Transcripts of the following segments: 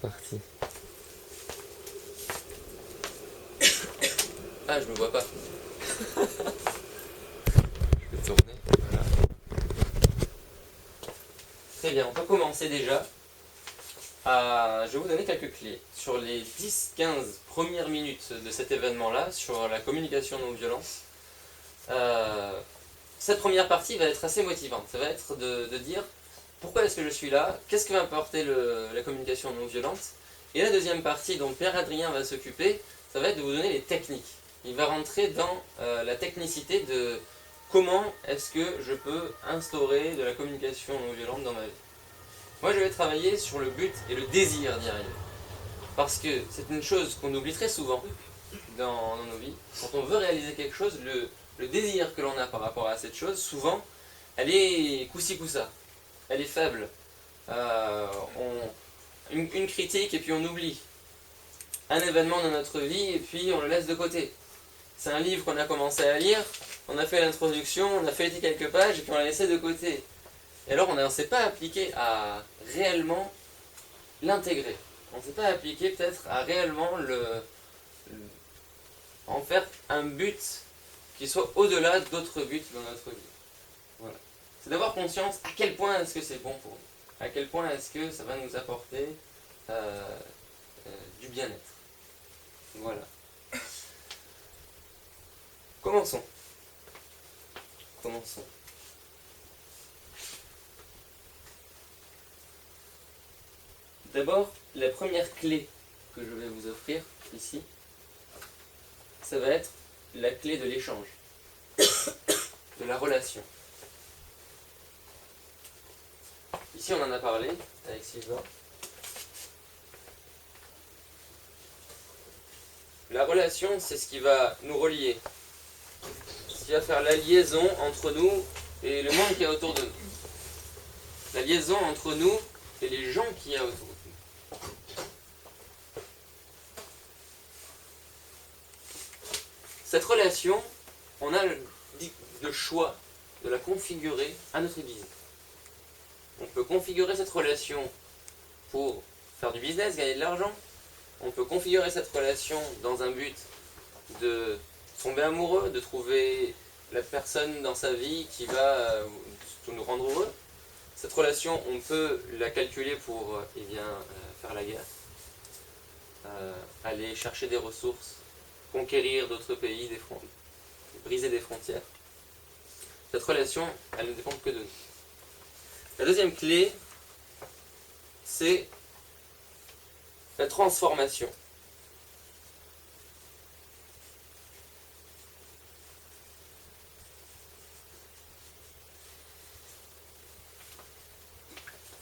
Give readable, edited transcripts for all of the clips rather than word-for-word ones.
partie. Ah, je me vois pas. Je vais tourner. Voilà. Très bien, on peut commencer déjà. Je vais vous donner quelques clés. Sur les 10-15 premières minutes de cet événement-là, sur la communication non violente, cette première partie va être assez motivante. Ça va être de dire pourquoi est-ce que je suis là, qu'est-ce que va apporter la communication non violente. Et la deuxième partie dont Pierre-Adrien va s'occuper, ça va être de vous donner les techniques. Il va rentrer dans la technicité de comment est-ce que je peux instaurer de la communication non violente dans ma vie. Moi, je vais travailler sur le but et le désir d'y arriver. Parce que c'est une chose qu'on oublie très souvent dans nos vies. Quand on veut réaliser quelque chose, le désir que l'on a par rapport à cette chose, souvent, elle est coup-ci coup-ça. Elle est faible. Une critique et puis on oublie. Un événement dans notre vie et puis on le laisse de côté. C'est un livre qu'on a commencé à lire, on a fait l'introduction, on a feuilleté quelques pages et puis on l'a laissé de côté. Et alors on ne s'est pas appliqué à réellement l'intégrer. On ne s'est pas appliqué peut-être à réellement en faire un but qui soit au-delà d'autres buts dans notre vie. Voilà. C'est d'avoir conscience à quel point est-ce que c'est bon pour nous. À quel point est-ce que ça va nous apporter du bien-être. Voilà. Commençons. Commençons. D'abord, la première clé que je vais vous offrir ici, ça va être la clé de l'échange, de la relation. Ici, on en a parlé avec Sylvain. La relation, c'est ce qui va nous relier, ce qui va faire la liaison entre nous et le monde qui est autour de nous. La liaison entre nous et les gens qu'il y a autour de nous. Cette relation, on a le choix de la configurer à notre guise. On peut configurer cette relation pour faire du business, gagner de l'argent. On peut configurer cette relation dans un but de tomber amoureux, de trouver la personne dans sa vie qui va nous rendre heureux. Cette relation, on peut la calculer pour faire la guerre, aller chercher des ressources, conquérir d'autres pays, briser des frontières. Cette relation, elle ne dépend que de nous. La deuxième clé, c'est la transformation.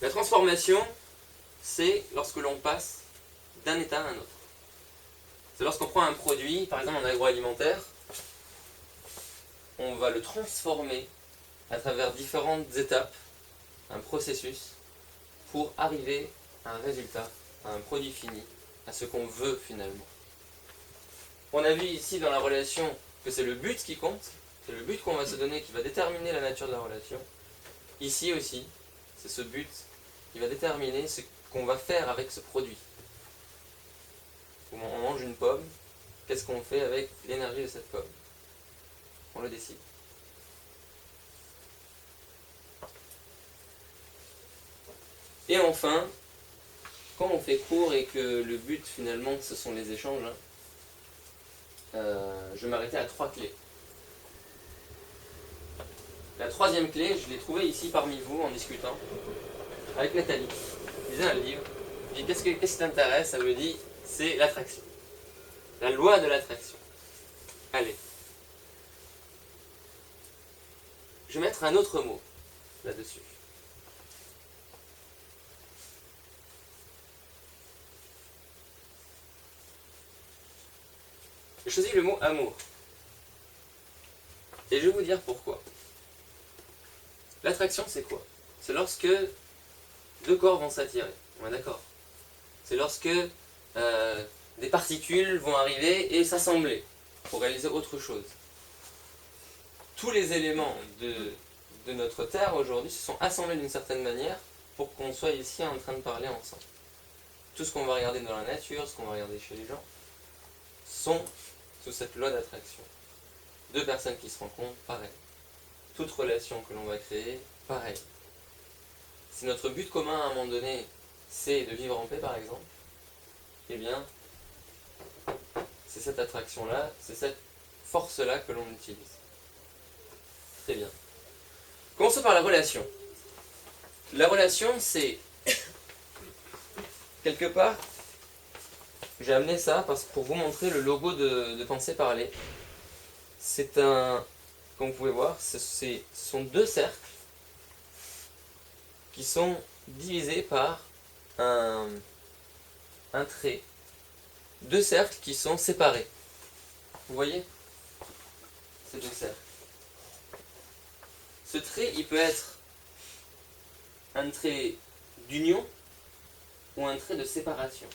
La transformation, c'est lorsque l'on passe d'un état à un autre. C'est lorsqu'on prend un produit, par exemple en agroalimentaire, on va le transformer à travers différentes étapes, un processus, pour arriver à un résultat, à un produit fini, à ce qu'on veut finalement. On a vu ici dans la relation que c'est le but qui compte, c'est le but qu'on va se donner qui va déterminer la nature de la relation. Ici aussi, c'est ce but qui va déterminer ce qu'on va faire avec ce produit. On mange une pomme, qu'est-ce qu'on fait avec l'énergie de cette pomme? On le décide. Et enfin, quand on fait court et que le but finalement ce sont les échanges, je vais m'arrêter à 3 clés. La troisième clé, je l'ai trouvée ici parmi vous en discutant avec Nathalie. Je lisais un livre, je dis qu'est-ce qui t'intéresse? Elle me dit c'est l'attraction. La loi de l'attraction. Allez. Je vais mettre un autre mot là-dessus. J'ai choisi le mot amour. Et je vais vous dire pourquoi. L'attraction, c'est quoi? C'est lorsque deux corps vont s'attirer. On est d'accord? C'est lorsque des particules vont arriver et s'assembler pour réaliser autre chose. Tous les éléments de notre Terre aujourd'hui se sont assemblés d'une certaine manière pour qu'on soit ici en train de parler ensemble. tout ce qu'on va regarder dans la nature, ce qu'on va regarder chez les gens, sont sous cette loi d'attraction. Deux personnes qui se rencontrent, pareil. Toute relation que l'on va créer, pareil. Si notre but commun à un moment donné, c'est de vivre en paix par exemple, eh bien, c'est cette attraction-là, c'est cette force-là que l'on utilise. Très bien. Commençons par la relation. La relation, c'est quelque part, j'ai amené ça pour vous montrer le logo de Penser Parler. C'est un, comme vous pouvez voir, ce sont deux cercles qui sont divisés par un trait. Deux cercles qui sont séparés. Vous voyez ces deux cercles. Ce trait, il peut être un trait d'union ou un trait de séparation.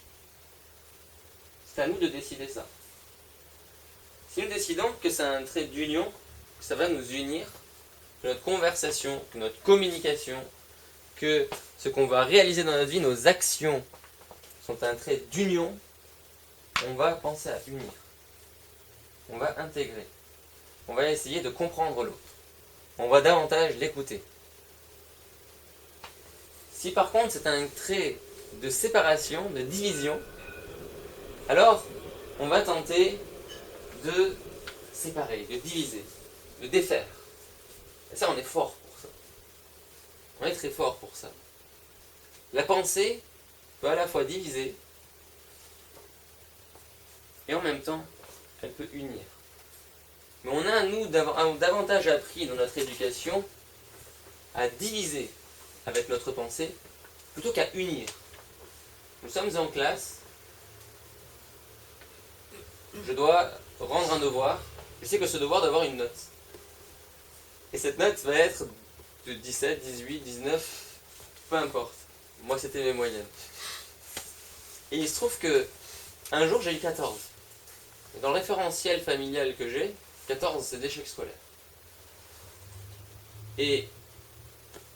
C'est à nous de décider ça. Si nous décidons que c'est un trait d'union, que ça va nous unir, que notre conversation, que notre communication, que ce qu'on va réaliser dans notre vie, nos actions, sont un trait d'union, on va penser à unir. On va intégrer. On va essayer de comprendre l'autre. On va davantage l'écouter. Si par contre c'est un trait de séparation, de division, alors on va tenter de séparer, de diviser, de défaire. Et ça, on est fort pour ça. On est très fort pour ça. La pensée peut à la fois diviser et en même temps, elle peut unir. Mais on a, nous, davantage appris dans notre éducation à diviser avec notre pensée plutôt qu'à unir. Nous sommes en classe, je dois rendre un devoir, je sais que ce devoir doit avoir une note. Et cette note va être de 17, 18, 19, peu importe. Moi, c'était mes moyennes. Et il se trouve que un jour, j'ai eu 14. Et dans le référentiel familial que j'ai, 14, c'est d'échec scolaire. Et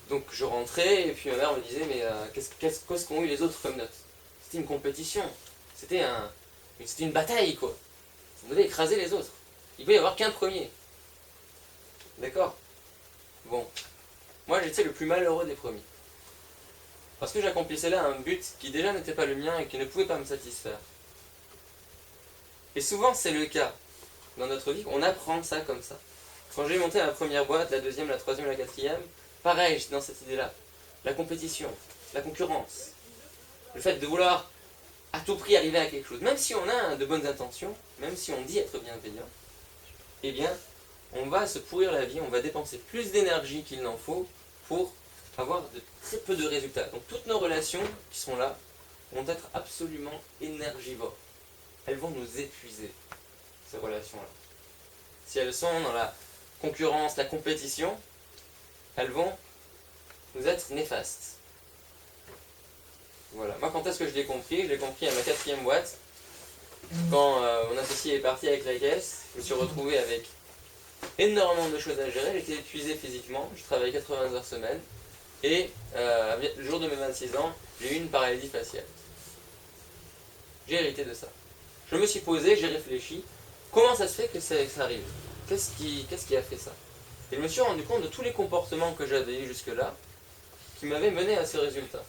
donc, je rentrais, et puis ma mère me disait, mais qu'est-ce qu'ont eu les autres comme notes? C'était une compétition. C'était une bataille, quoi. On devait écraser les autres. Il ne pouvait y avoir qu'un premier. D'accord? Bon. Moi, j'étais le plus malheureux des premiers. Parce que j'accomplissais là un but qui déjà n'était pas le mien et qui ne pouvait pas me satisfaire. Et souvent, c'est le cas dans notre vie. On apprend ça comme ça. Quand j'ai monté la première boîte, la deuxième, la troisième, la quatrième, pareil, j'étais dans cette idée-là. La compétition, la concurrence. Le fait de vouloir à tout prix arriver à quelque chose. Même si on a de bonnes intentions, même si on dit être bienveillant, eh bien, on va se pourrir la vie, on va dépenser plus d'énergie qu'il n'en faut pour avoir de très peu de résultats. Donc toutes nos relations qui sont là vont être absolument énergivores. Elles vont nous épuiser, ces relations-là. Si elles sont dans la concurrence, la compétition, elles vont nous être néfastes. Voilà. Moi, quand est-ce que je l'ai compris? Je l'ai compris à ma quatrième boîte. Quand mon associé est parti avec la caisse, je me suis retrouvé avec énormément de choses à gérer. J'étais épuisé physiquement, je travaillais 80 heures semaine. Et le jour de mes 26 ans, j'ai eu une paralysie faciale. J'ai hérité de ça. Je me suis posé, j'ai réfléchi. Comment ça se fait que ça arrive? Qu'est-ce qui a fait ça? Et je me suis rendu compte de tous les comportements que j'avais eus jusque-là qui m'avaient mené à ce résultat.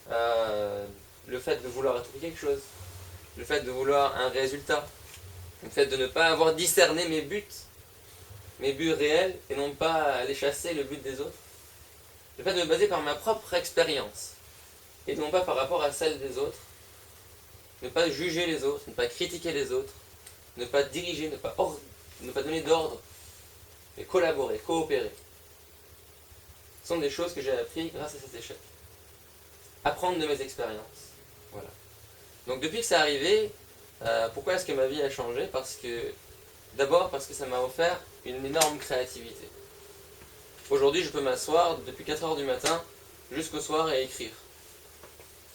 Le fait de vouloir être quelque chose, le fait de vouloir un résultat, le fait de ne pas avoir discerné mes buts réels, et non pas aller chasser le but des autres, le fait de me baser par ma propre expérience, et non pas par rapport à celle des autres, ne pas juger les autres, ne pas critiquer les autres, ne pas diriger, ne pas donner d'ordre, mais collaborer, coopérer. Ce sont des choses que j'ai appris grâce à cet échec. Apprendre de mes expériences. Voilà. Donc depuis que c'est arrivé, pourquoi est-ce que ma vie a changé? D'abord parce que ça m'a offert une énorme créativité. Aujourd'hui, je peux m'asseoir depuis 4 heures du matin jusqu'au soir et écrire.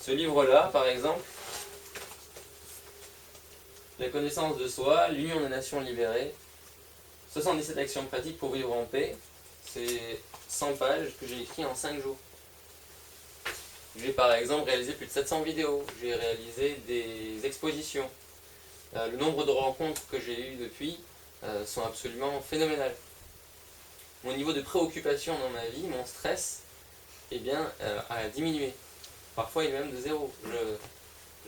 Ce livre-là, par exemple, La connaissance de soi, l'Union des nations libérées, 77 actions pratiques pour vivre en paix, c'est 100 pages que j'ai écrit en 5 jours. J'ai par exemple réalisé plus de 700 vidéos, j'ai réalisé des expositions. Le nombre de rencontres que j'ai eues depuis sont absolument phénoménales. Mon niveau de préoccupation dans ma vie, mon stress, eh bien, a diminué. Parfois il est même de zéro.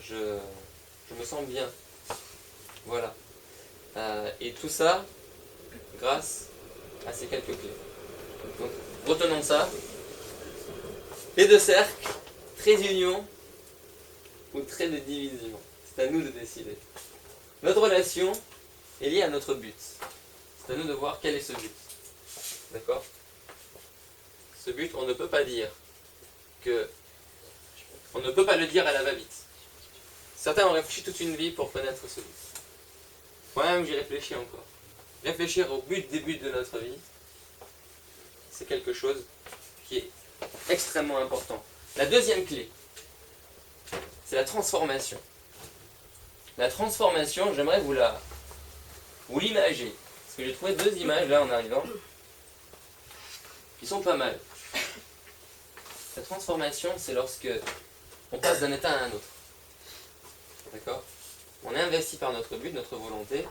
Je me sens bien. Voilà. Et tout ça grâce à ces quelques clés. Donc, retenons ça. Les deux cercles, trait d'union ou trait de division. C'est à nous de décider. Notre relation est liée à notre but. C'est à nous de voir quel est ce but. D'accord? Ce but, on ne peut pas dire que... On ne peut pas le dire à la va-vite. Certains ont réfléchi toute une vie pour connaître ce but. Moi-même, j'y réfléchis encore. Réfléchir au but des buts de notre vie, c'est quelque chose qui est extrêmement important. La deuxième clé, c'est la transformation. La transformation, j'aimerais vous l'imager. Parce que j'ai trouvé deux images là en arrivant, qui sont pas mal. La transformation, c'est lorsque on passe d'un état à un autre. D'accord? On est investi par notre but, notre volonté.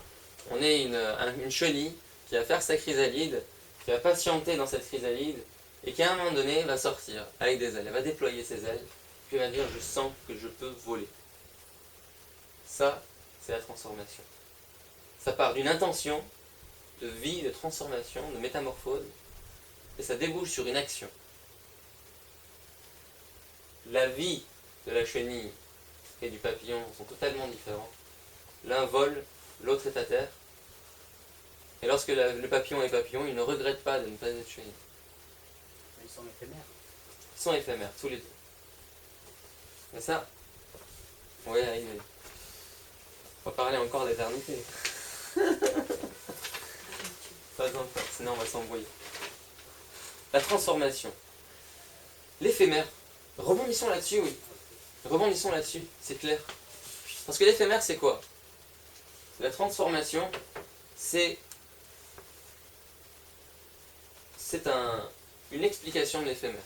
On est une chenille qui va faire sa chrysalide, qui va patienter dans cette chrysalide, et qui à un moment donné va sortir avec des ailes. Elle va déployer ses ailes, puis elle va dire « je sens que je peux voler ». Ça, c'est la transformation. Ça part d'une intention de vie, de transformation, de métamorphose, et ça débouche sur une action. La vie de la chenille et du papillon sont totalement différents. L'un vole, l'autre est à terre. Et lorsque le papillon est papillon, il ne regrette pas de ne pas être chenille. Ils sont éphémères. Ils sont éphémères, tous les deux. Mais ça, on va y arriver. On va parler encore d'éternité. Pas encore, sinon on va s'embrouiller. La transformation. L'éphémère. Rebondissons là-dessus, oui. Rebondissons là-dessus, c'est clair. Parce que l'éphémère, c'est quoi? La transformation, c'est une explication de l'éphémère.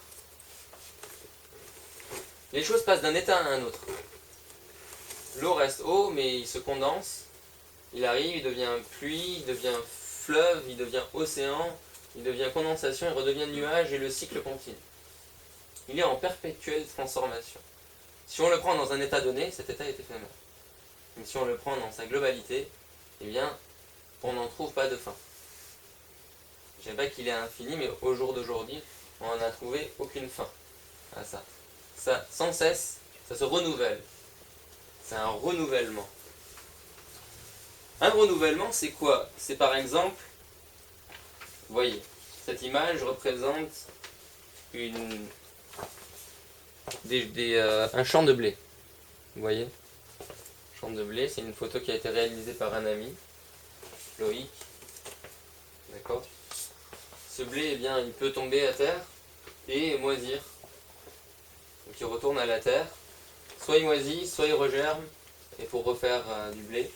Les choses passent d'un état à un autre. L'eau reste eau, mais il se condense. Il arrive, il devient pluie, il devient fleuve, il devient océan, il devient condensation, il redevient nuage et le cycle continue. Il est en perpétuelle transformation. Si on le prend dans un état donné, cet état est éphémère. Mais si on le prend dans sa globalité, eh bien, on n'en trouve pas de fin. Je ne dirais pas qu'il est infini, mais au jour d'aujourd'hui, on n'en a trouvé aucune fin à ça. Ça, sans cesse, ça se renouvelle. C'est un renouvellement. Un renouvellement, c'est quoi? C'est par exemple, vous voyez, cette image représente un champ de blé. Vous voyez? Champ de blé, c'est une photo qui a été réalisée par un ami, Loïc. D'accord? Ce blé, eh bien, il peut tomber à terre et moisir. Donc il retourne à la terre. Soit il moisit, soit il regerme, et pour refaire du blé,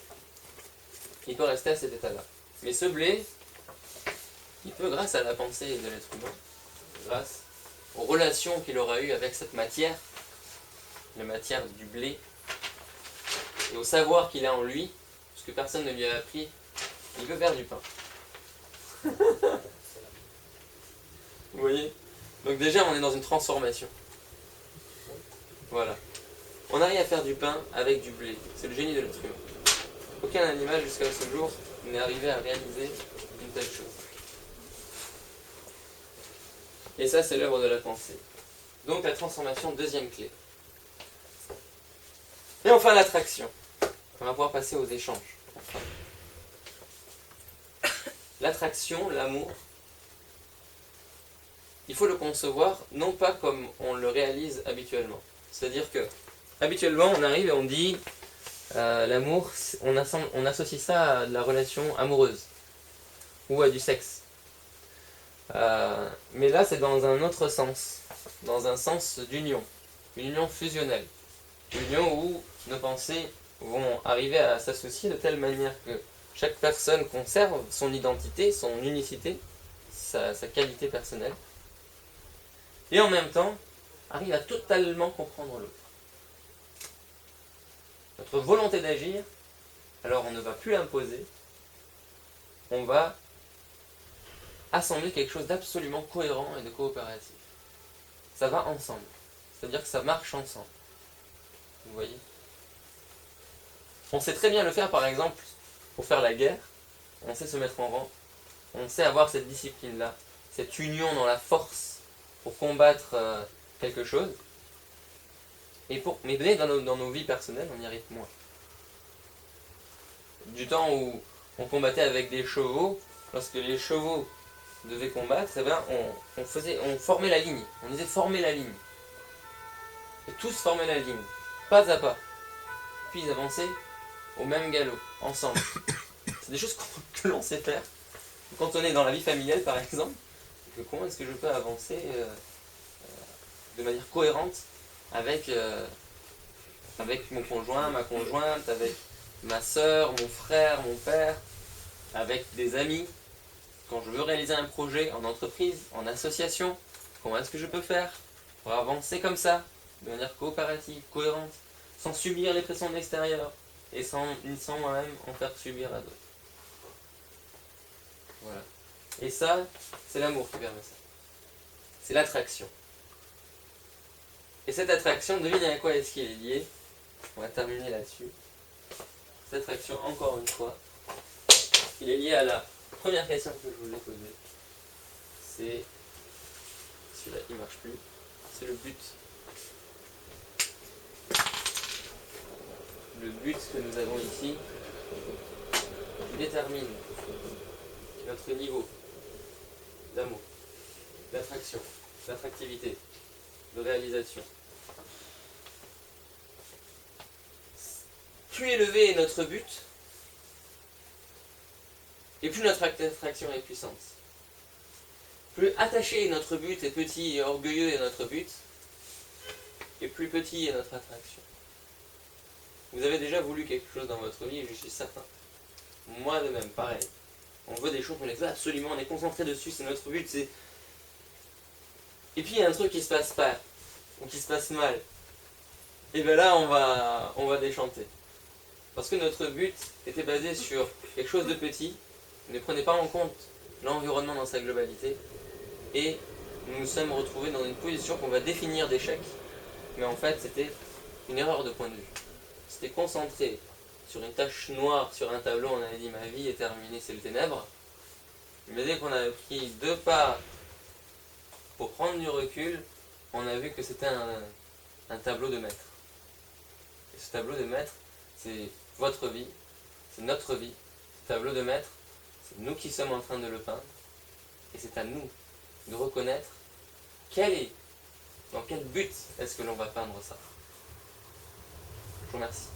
il peut rester à cet état-là. Mais ce blé, il peut, grâce à la pensée de l'être humain, grâce aux relations qu'il aura eues avec cette matière, la matière du blé, et au savoir qu'il a en lui, parce que personne ne lui a appris, il peut faire du pain. Vous voyez? Donc déjà, on est dans une transformation. Voilà. On arrive à faire du pain avec du blé. C'est le génie de l'être humain. Aucun animal jusqu'à ce jour n'est arrivé à réaliser une telle chose. Et ça, c'est l'œuvre de la pensée. Donc la transformation, deuxième clé. Et enfin l'attraction. On va pouvoir passer aux échanges. Enfin. L'attraction, l'amour, il faut le concevoir non pas comme on le réalise habituellement. C'est-à-dire que habituellement on arrive et on dit l'amour, on associe ça à de la relation amoureuse ou à du sexe. Mais là c'est dans un autre sens, dans un sens d'union, une union fusionnelle, une union où nos pensées vont arriver à s'associer de telle manière que chaque personne conserve son identité, son unicité, sa qualité personnelle, et en même temps arrive à totalement comprendre l'autre. Notre volonté d'agir, alors on ne va plus l'imposer, on va assembler quelque chose d'absolument cohérent et de coopératif. Ça va ensemble, c'est-à-dire que ça marche ensemble. Vous voyez ? On sait très bien le faire, par exemple, pour faire la guerre, on sait se mettre en rang, on sait avoir cette discipline-là, cette union dans la force pour combattre quelque chose, mais dans nos vies personnelles, on y arrive moins. Du temps où on combattait avec des chevaux, lorsque les chevaux devaient combattre, eh ben on formait la ligne, on disait former la ligne. Et tous formaient la ligne, pas à pas. Puis ils avançaient au même galop, ensemble. C'est des choses que l'on sait faire. Quand on est dans la vie familiale, par exemple, comment est-ce que je peux avancer de manière cohérente avec mon conjoint, ma conjointe, avec ma soeur, mon frère, mon père, avec des amis. Quand je veux réaliser un projet en entreprise, en association, comment est-ce que je peux faire pour avancer comme ça, de manière coopérative, cohérente, sans subir les pressions de l'extérieur et sans moi-même en faire subir à d'autres. Voilà. Et ça, c'est l'amour qui permet ça. C'est l'attraction. Et cette attraction, devinez à quoi est-ce qu'il est lié. On va terminer là-dessus. Cette attraction, encore une fois, il est lié à la première question que je vous ai posée. C'est... Celui-là, il ne marche plus. C'est le but. Le but que nous avons ici détermine notre niveau d'amour, d'attraction, d'attractivité, de réalisation. Plus élevé est notre but, et plus notre attraction est puissante. Plus attaché est notre but, et petit et orgueilleux est notre but, et plus petit est notre attraction. Vous avez déjà voulu quelque chose dans votre vie, je suis certain. Moi de même, pareil. On veut des choses, on les veut absolument, on est concentré dessus, c'est notre but, c'est... Et puis il y a un truc qui se passe pas, ou qui se passe mal. Et bien là, on va déchanter. Parce que notre but était basé sur quelque chose de petit, ne prenait pas en compte l'environnement dans sa globalité, et nous nous sommes retrouvés dans une position qu'on va définir d'échec, mais en fait c'était une erreur de point de vue. C'était concentré sur une tache noire sur un tableau, on avait dit ma vie est terminée, c'est le ténèbre. Mais dès qu'on a pris 2 pas pour prendre du recul, on a vu que c'était un tableau de maître. Et ce tableau de maître, c'est votre vie, c'est notre vie. Ce tableau de maître, c'est nous qui sommes en train de le peindre. Et c'est à nous de reconnaître dans quel but est-ce que l'on va peindre ça. Je vous remercie.